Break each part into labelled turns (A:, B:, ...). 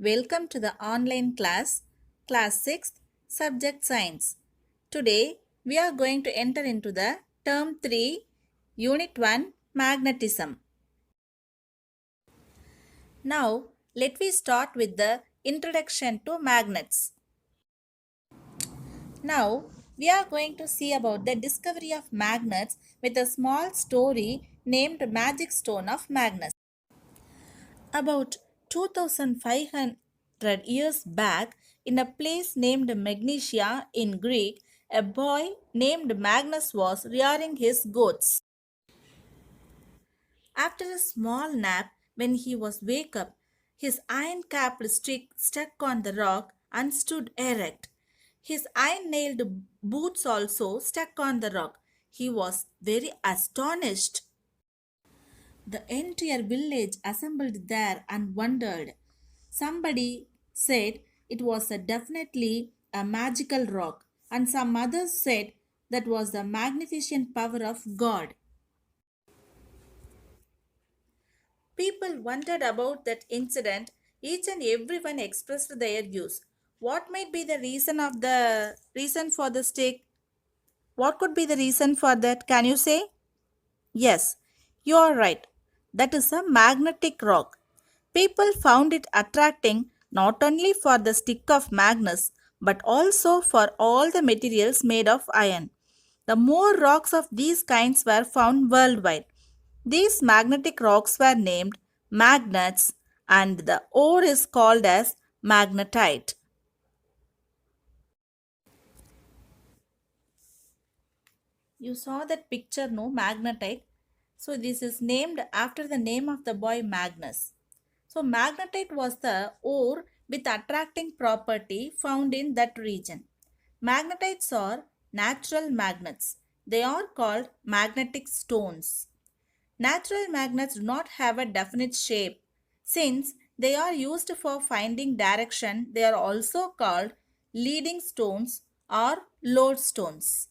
A: Welcome to the online class 6, subject science. Today, we are going to enter into the term 3, unit 1, magnetism. Now, let me start with the introduction to magnets. Now, we are going to see about the discovery of magnets with a small story named Magic Stone of Magnus. About 2500 years back, in a place named Magnesia in Greek, a boy named Magnus was rearing his goats. After a small nap, when he was wake up, his iron-capped stick stuck on the rock and stood erect. His iron-nailed boots also stuck on the rock. He was very astonished. The entire village assembled there and wondered. Somebody said it was definitely a magical rock, and some others said that was the magnificent power of God. People wondered about that incident. Each and everyone expressed their views. What might be the reason for the stick? What could be the reason for that? Can you say? Yes, you are right. That is a magnetic rock. People found it attracting not only for the stick of Magnus but also for all the materials made of iron. The more rocks of these kinds were found worldwide. These magnetic rocks were named magnets and the ore is called as magnetite. You saw that picture, no? Magnetite. So this is named after the name of the boy Magnus. So magnetite was the ore with attracting property found in that region. Magnetites are natural magnets. They are called magnetic stones. Natural magnets do not have a definite shape. Since they are used for finding direction, they are also called leading stones or lodestones.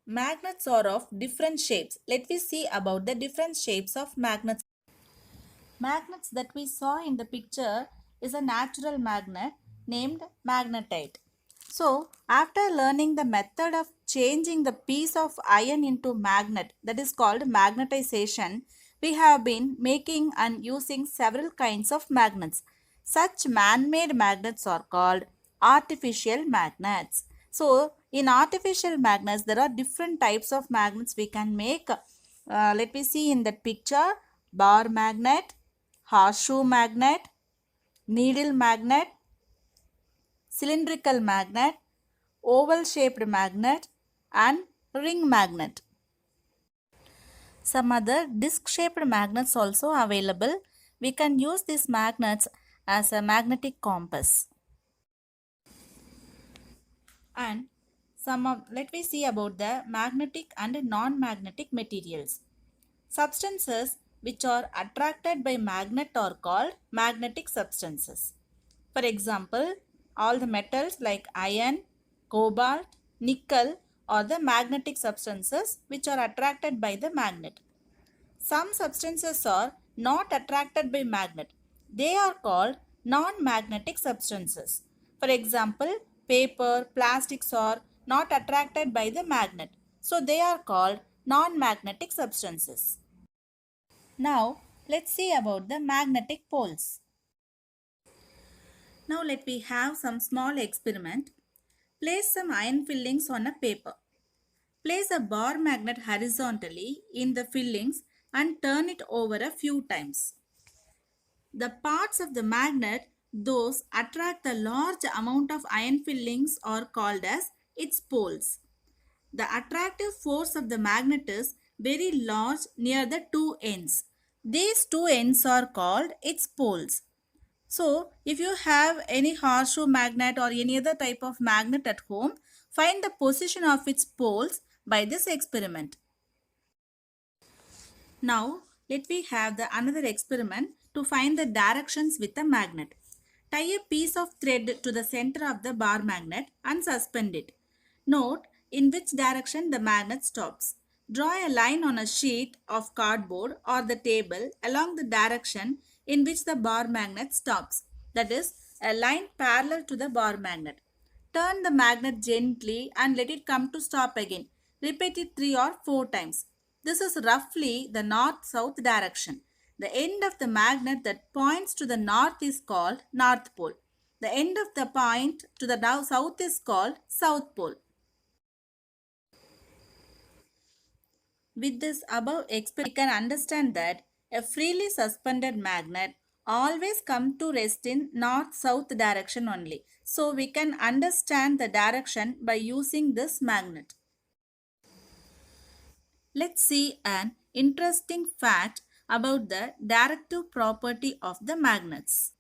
A: Magnets are of different shapes. Let me see about the different shapes of magnets. Magnets that we saw in the picture is a natural magnet named magnetite. So, after learning the method of changing the piece of iron into magnet, that is called magnetization, we have been making and using several kinds of magnets. Such man-made magnets are called artificial magnets. So, in artificial magnets, there are different types of magnets we can make. Let me see in that picture: bar magnet, horseshoe magnet, needle magnet, cylindrical magnet, oval shaped magnet, and ring magnet. Some other disc shaped magnets also available. We can use these magnets as a magnetic compass. And let me see about the magnetic and non-magnetic materials. Substances which are attracted by magnet are called magnetic substances. For example, all the metals like iron, cobalt, nickel are the magnetic substances which are attracted by the magnet. Some substances are not attracted by magnet. They are called non-magnetic substances. For example, paper, plastics are not attracted by the magnet. So they are called non-magnetic substances. Now, let's see about the magnetic poles. Now let me have some small experiment. Place some iron fillings on a paper. Place a bar magnet horizontally in the fillings and turn it over a few times. The parts of the magnet those attract the large amount of iron fillings are called as its poles. The attractive force of the magnet is very large near the two ends. These two ends are called its poles. So, if you have any horseshoe magnet or any other type of magnet at home, find the position of its poles by this experiment. Now, let me have the another experiment to find the directions with a magnet. Tie a piece of thread to the center of the bar magnet and suspend it. Note in which direction the magnet stops. Draw a line on a sheet of cardboard or the table along the direction in which the bar magnet stops. That is, a line parallel to the bar magnet. Turn the magnet gently and let it come to stop again. Repeat it 3 or 4 times. This is roughly the north-south direction. The end of the magnet that points to the north is called North Pole. The end of the point to the south is called South Pole. With this above explanation, we can understand that a freely suspended magnet always comes to rest in north-south direction only. So we can understand the direction by using this magnet. Let's see an interesting fact about the directive property of the magnets.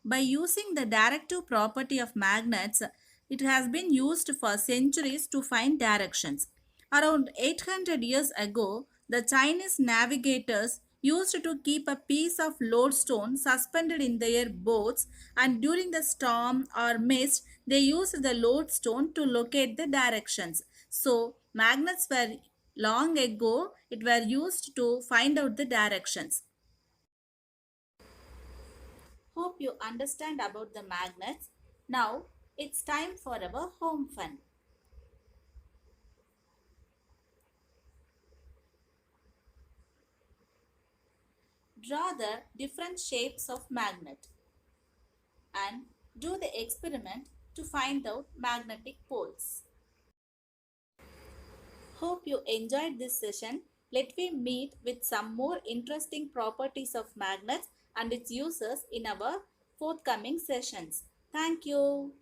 A: By using the directive property of magnets, it has been used for centuries to find directions. Around 800 years ago, the Chinese navigators used to keep a piece of lodestone suspended in their boats, and during the storm or mist, they used the lodestone to locate the directions. So, magnets were long ago it were used to find out the directions. Hope you understand about the magnets. Now it's time for our home fun. Draw the different shapes of magnet and do the experiment to find out magnetic poles. Hope you enjoyed this session. Let me meet with some more interesting properties of magnets and its uses in our forthcoming sessions. Thank you.